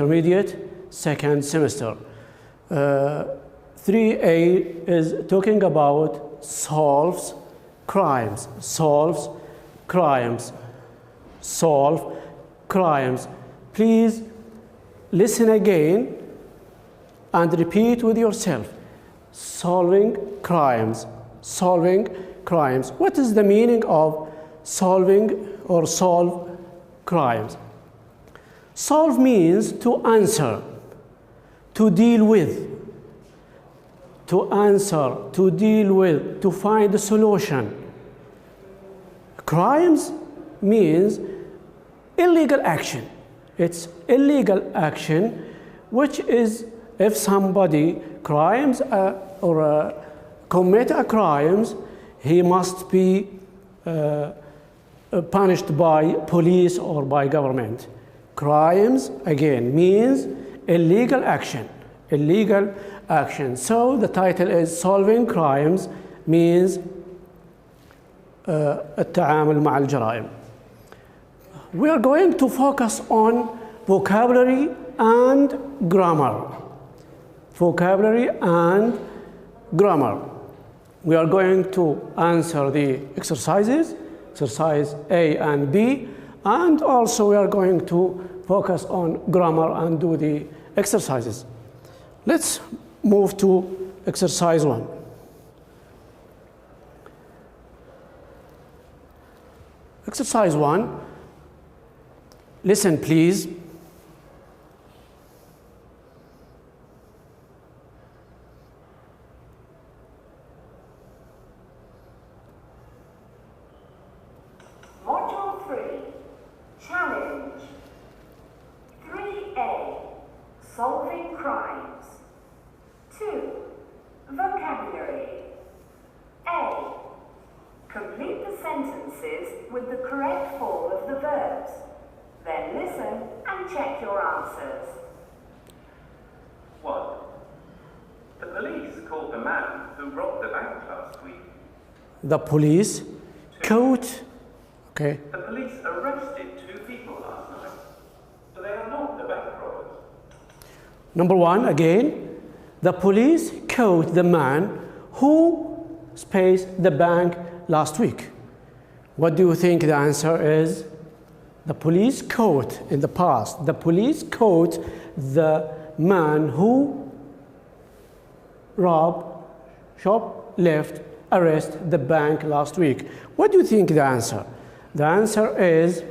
intermediate second semester. 3A is talking about solves crimes, solves crimes, solve crimes. Please listen again and repeat with yourself. Solving crimes, solving crimes. What is the meaning of solving or solve crimes? Solve means to answer, to deal with, to answer, to deal with, to find a solution. Crimes means illegal action. It's illegal action, which is if somebody crimes or commit a crimes, he must be punished by police or by government. Crimes, again, means illegal action, illegal action. So the title is Solving Crimes means التعامل مع الجرائم. We are going to focus on vocabulary and grammar. Vocabulary and grammar. We are going to answer the exercises, exercise A and B, and also we are going to focus on grammar and do the exercises. Let's move to exercise 1. Exercise 1, listen please. Module 3, Challenge. 3A, Solving Crimes. 2, Vocabulary. A, complete the sentences with the correct form of the verbs. Then listen and check your answers. 1. The police caught the man who robbed the bank last week. The police caught, okay. The police arrested 2 people last night, so they are not the bank robbers. Number 1, again, the police caught the man who spaced the bank last week. What do you think the answer is? The police caught in the past. The police caught the man who robbed, shoplift, arrested the bank last week. What do you think the answer? The answer is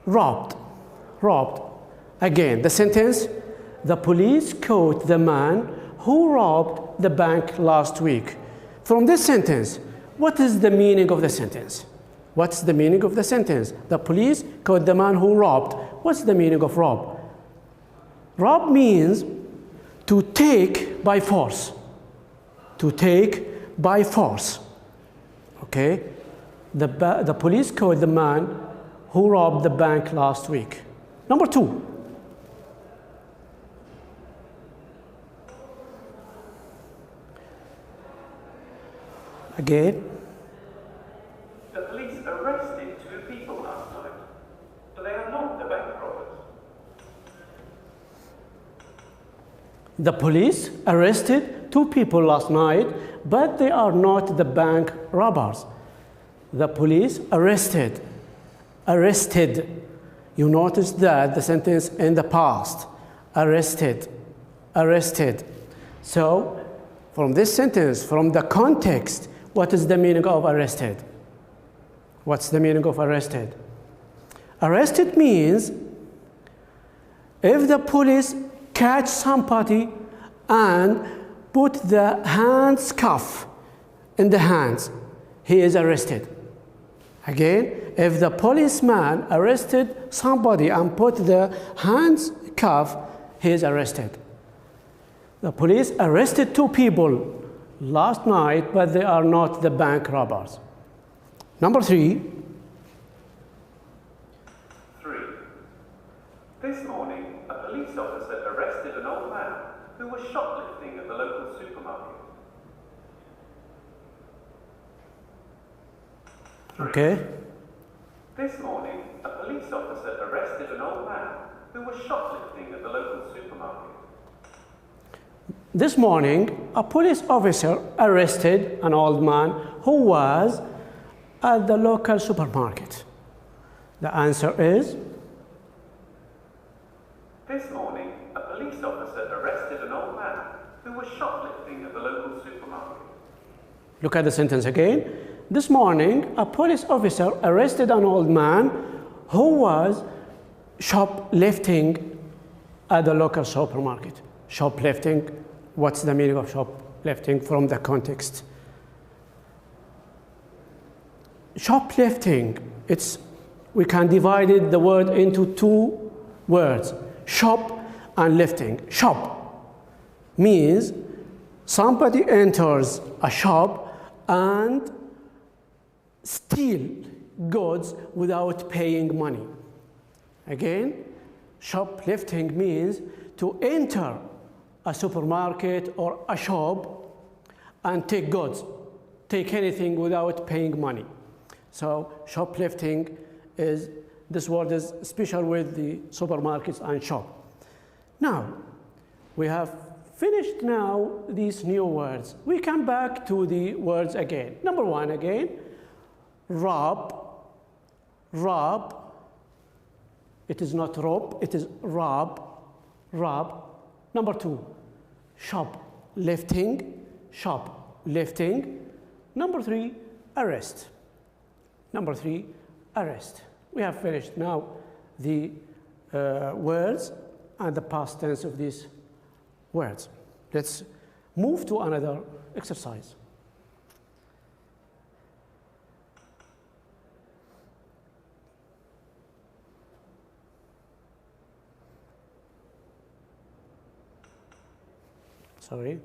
robbed. Robbed. Again, the sentence, the police caught the man who robbed the bank last week. From this sentence, what is the meaning of the sentence? What's the meaning of the sentence? The police caught the man who robbed. What's the meaning of rob? Rob means to take by force. To take by force. Okay? The police caught the man who robbed the bank last week. Number 2. Again. The police arrested 2 people last night, so they are not the bank robbers. The police arrested 2 people last night, but they are not the bank robbers. The police arrested. You notice that the sentence in the past. Arrested. So, from this sentence, from the context, what is the meaning of arrested? What's the meaning of arrested? Arrested means if the police catch somebody and put the handcuff in the hands, he is arrested. Again, if the policeman arrested somebody and put the handcuff, he is arrested. The police arrested 2 people last night, but they are not the bank robbers. Number 3. 3. This morning, a police officer arrested an old man who was shoplifting at the local supermarket. Okay. This morning, a police officer arrested an old man who was shoplifting at the local supermarket. This morning, a police officer arrested an old man who was at the local supermarket. The answer is? This morning, a police officer arrested an old man who was shoplifting at the local supermarket. Look at the sentence again. This morning, a police officer arrested an old man who was shoplifting at the local supermarket. Shoplifting, what's the meaning of shoplifting from the context? Shoplifting, we can divide the word into two words, shop and lifting. Shop means somebody enters a shop and steal goods without paying money. Again, shoplifting means to enter a supermarket or a shop and take goods, take anything without paying money. So shoplifting this word is special with the supermarkets and shop. Now, we have finished now these new words. We come back to the words again. Number one again, rob. It is not rob, it is rob. Number two, shoplifting. Number three, arrest. We have finished now the words and the past tense of these words. Let's move to another exercise. Sorry.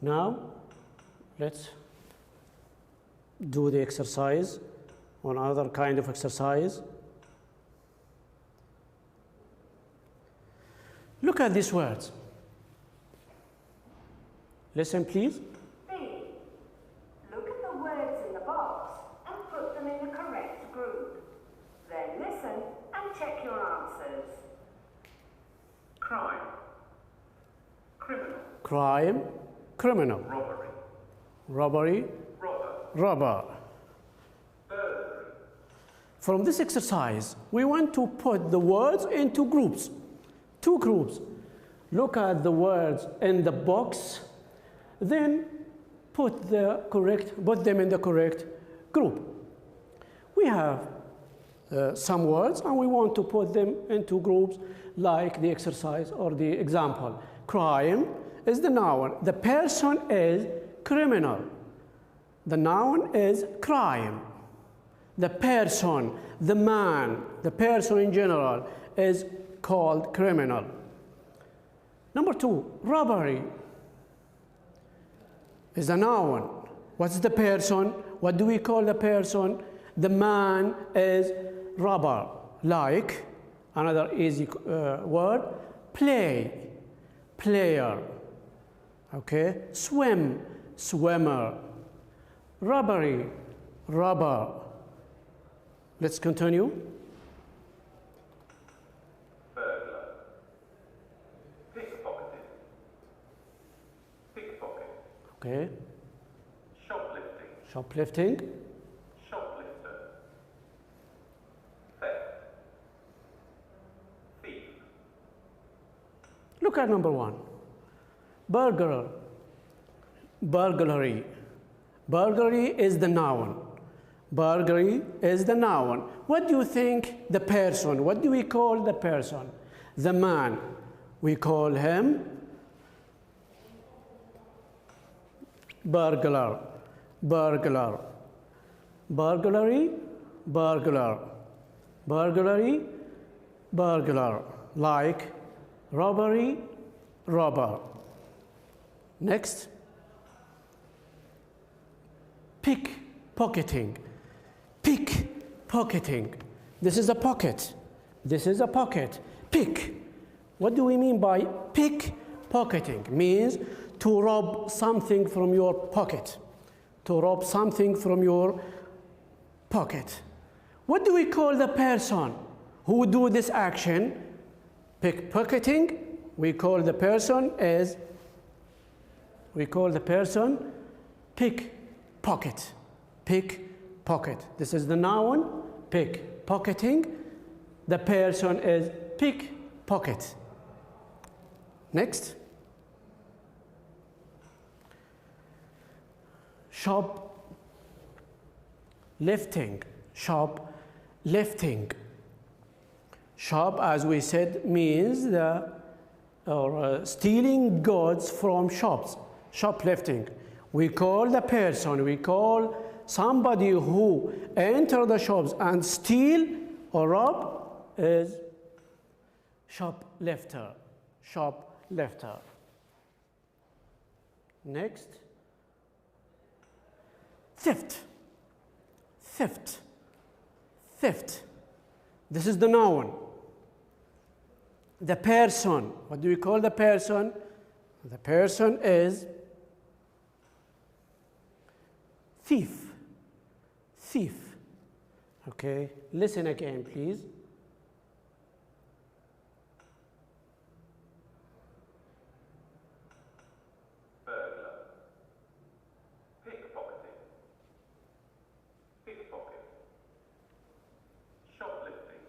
Now, let's do the exercise, one other kind of exercise. Look at these words. Listen, please. B. Look at the words in the box and put them in the correct group. Then listen and check your answers. Crime. Criminal. Crime, criminal. Robbery. Robbery, robber. Burglary. From this exercise, we want to put the words into groups. Two groups. Look at the words in the box, then put them in the correct group. We have some words and we want to put them into groups like the exercise or the example. Crime is the noun. The person is criminal. The noun is crime. The person, the man, the person in general is called criminal. Number two, robbery is a noun. What's the person? What do we call the person? The man is robber. Like, another easy word, play, player. Okay, swim, swimmer. Robbery, robber. Let's continue. Burglar. Pickpocketing. Pickpocket. Okay, Shoplifting. shoplifting. Shoplifter. Theft. Thief. Look at number one. Burglar. Burglary. Burglary is the noun. Burglary is the noun. What do you think the person? What do we call the person? The man. We call him burglar. Burglar. Burglary, burglar. Burglary, burglar. Like robbery, robber. Next. Pickpocketing. pocketing. This is a pocket. This is a pocket. Pick. What do we mean by pick pocketing? Means to rob something from your pocket. To rob something from your pocket. What do we call the person who do this action? Pickpocketing. We call the person pickpocket. Pickpocket. This is the noun, pickpocketing. The person is pickpocket. Next. Shoplifting. Shoplifting. Shop, as we said, means stealing goods from shops. Shoplifting. We call the person, we call somebody who enter the shops and steal or rob is shoplifter. Shoplifter. Next. Theft. Theft. Theft. This is the noun. The person. What do we call the person? The person is thief. Thief. Okay, listen again, please. Burglar. Pickpocketing. Pickpocket. Shoplifting.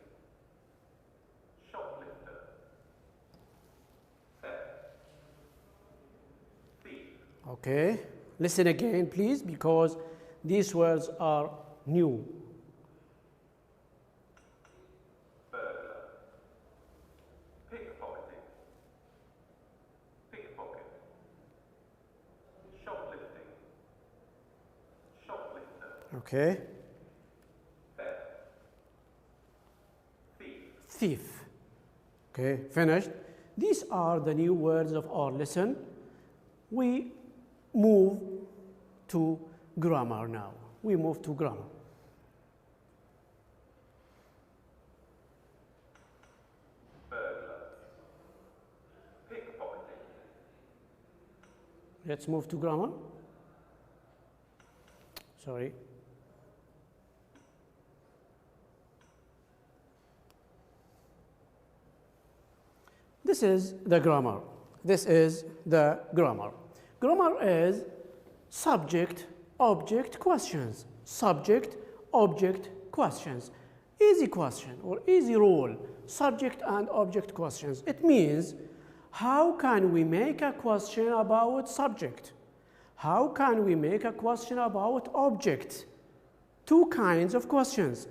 Shoplifter. Theft. Thief. Okay, listen again, please, because these words are new. Burglar. Pickpocketing. Pickpocket. Shoplifting. Shoplifter. Okay, Theft. Thief. thief. Okay, finished. These are the new words of our lesson. We move to grammar now. We move to grammar. Burglar. Pickpocketing. Let's move to grammar. Sorry. This is the grammar. This is the grammar. Grammar is subject, object, questions. Subject, object, questions. Easy question or easy rule. Subject and object questions. It means how can we make a question about subject? How can we make a question about object? Two kinds of questions.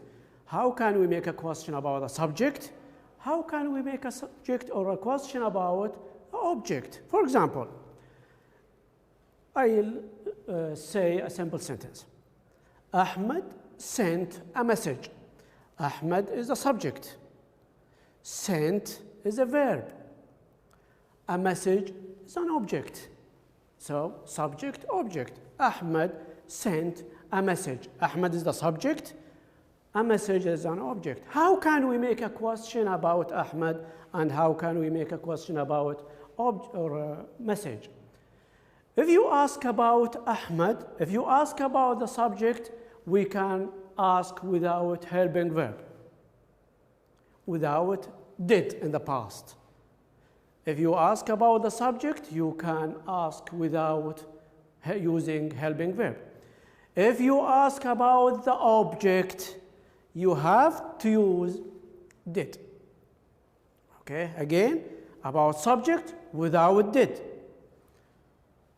How can we make a question about a subject? How can we make a subject or a question about an object? For example, I'll say a simple sentence. Ahmed sent a message. Ahmed is a subject. Sent is a verb. A message is an object. So, subject, object. Ahmed sent a message. Ahmed is the subject. A message is an object. How can we make a question about Ahmed and how can we make a question about message? If you ask about Ahmed, if you ask about the subject, we can ask without helping verb, without did in the past. If you ask about the subject, you can ask without using helping verb. If you ask about the object, you have to use did. Okay, again, about subject without did.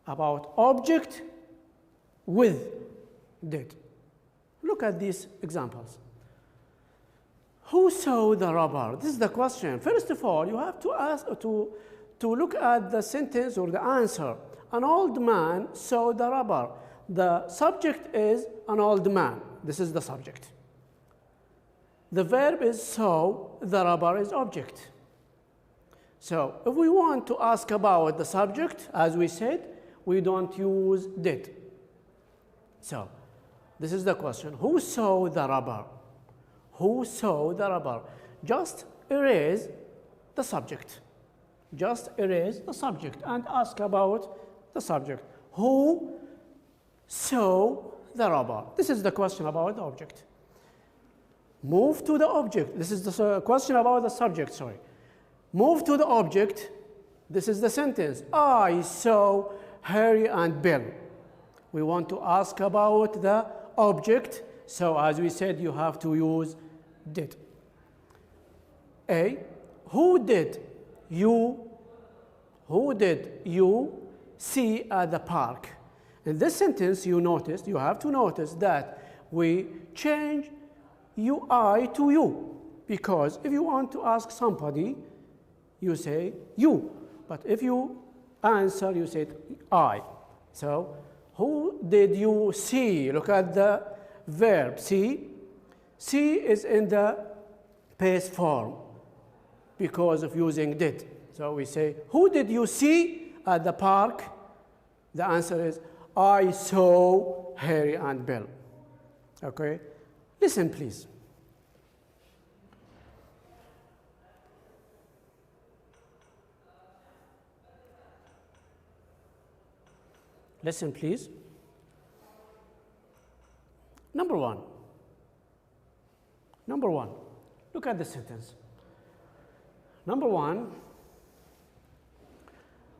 About object with did. Look at these examples. Who saw the robber? This is the question. First of all, you have to ask to look at the sentence or the answer. An old man saw the robber. The subject is an old man. This is the subject. The verb is saw, the robber is object. So if we want to ask about the subject, as we said, we don't use did. So this is the question. Who saw the robber? Who saw the rubber? Just erase the subject. Just erase the subject and ask about the subject. Who saw the rubber? This is the question about the object. Move to the object. This is the question about the subject, sorry. Move to the object. This is the sentence. I saw Harry and Bill. We want to ask about the object. So as we said, you have to use did. A, who did you see at the park? In this sentence, you have to notice that we change I to you, because if you want to ask somebody, you say you, but if you answer, you say I. So, who did you see? Look at the verb see. See is in the past form because of using did. So we say, who did you see at the park? The answer is, I saw Harry and Bill. Okay? Listen, please. Listen, please. Number one. Look at the sentence. Number one,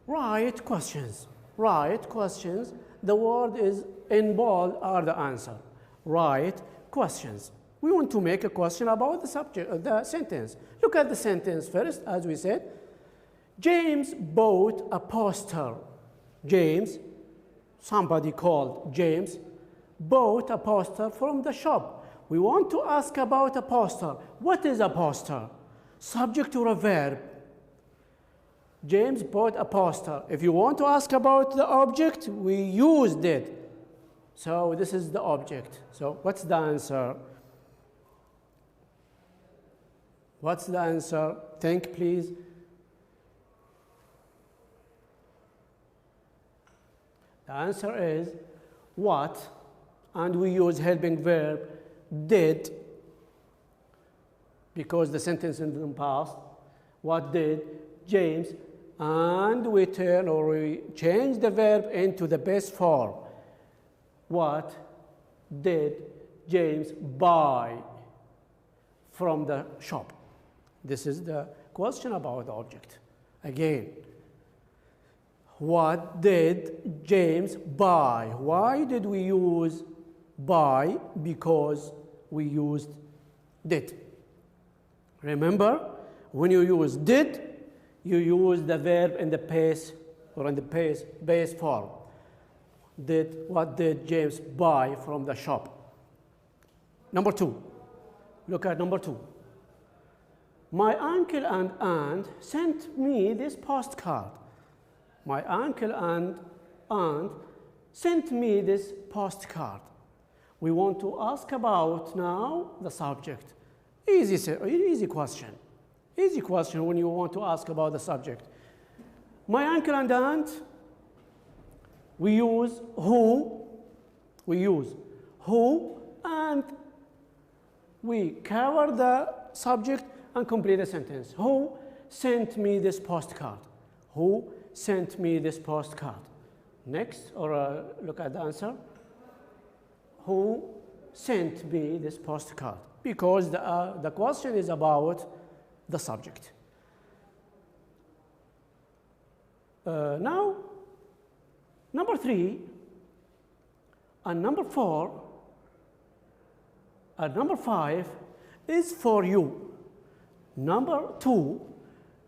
write questions. Write questions. The word is in bold are the answer. Write questions. We want to make a question about the subject, the sentence. Look at the sentence first, as we said. James bought a poster. James, somebody called James, bought a poster from the shop. We want to ask about a poster. What is a poster? Subject or a verb? James bought a poster. If you want to ask about the object, we used it. So this is the object. So what's the answer? What's the answer? Think, please. The answer is what, and we use helping verb did, because the sentence in the past. What did James, and we turn or we change the verb into the base form. What did James buy from the shop? This is the question about the object. Again, what did James buy? Why did we use buy? Because we used did. Remember, when you use did, you use the verb in the past or in the base form. What did James buy from the shop? Number two. Look at number two. My uncle and aunt sent me this postcard. My uncle and aunt sent me this postcard. We want to ask about now the subject. Easy question. Easy question when you want to ask about the subject. My uncle and aunt, we use who, and we cover the subject and complete the sentence. Who sent me this postcard? Who sent me this postcard? Next, or look at the answer. Who sent me this postcard? Because the question is about the subject. Now, number 3 and number 4 and number 5 is for you. Number 2,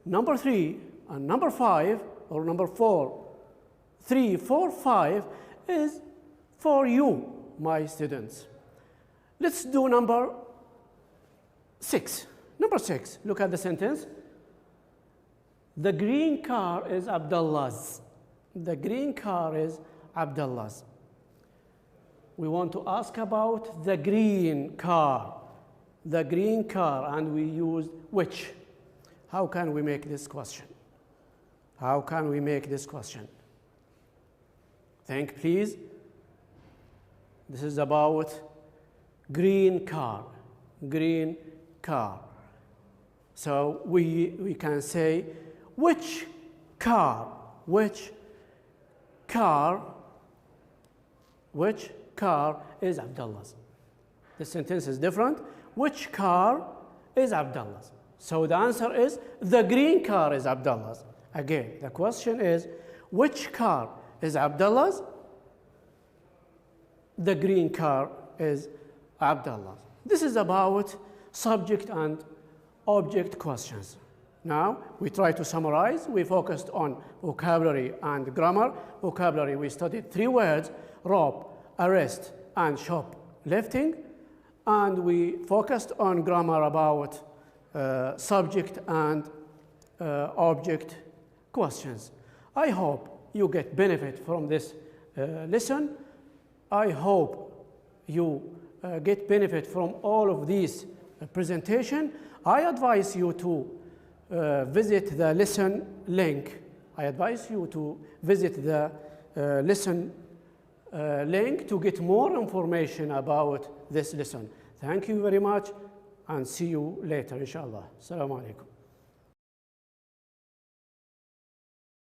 number 3 and number 5 or number 4, 3, 4, 5 is for you, my students. Let's do number 6. Number 6, look at the sentence. The green car is Abdullah's. The green car is Abdullah's. We want to ask about the green car. The green car, and we use which. How can we make this question? How can we make this question? Think, please. This is about green car. green car. So we can say, which car is Abdullah's? The sentence is different. Which car is Abdullah's? So the answer is, the green car is Abdullah's. Again, the question is, which car is Abdullah's? The green car is Abdullah's. This is about subject and object questions. Now, we try to summarize. We focused on vocabulary and grammar. Vocabulary, we studied 3 words: rob, arrest, and shoplifting. And we focused on grammar about subject and object questions. I hope you get benefit from this lesson. I hope you get benefit from all of these presentation. I advise you to visit the lesson link. I advise you to visit the lesson link to get more information about this lesson. Thank you very much, and see you later, inshallah. Assalamu alaikum.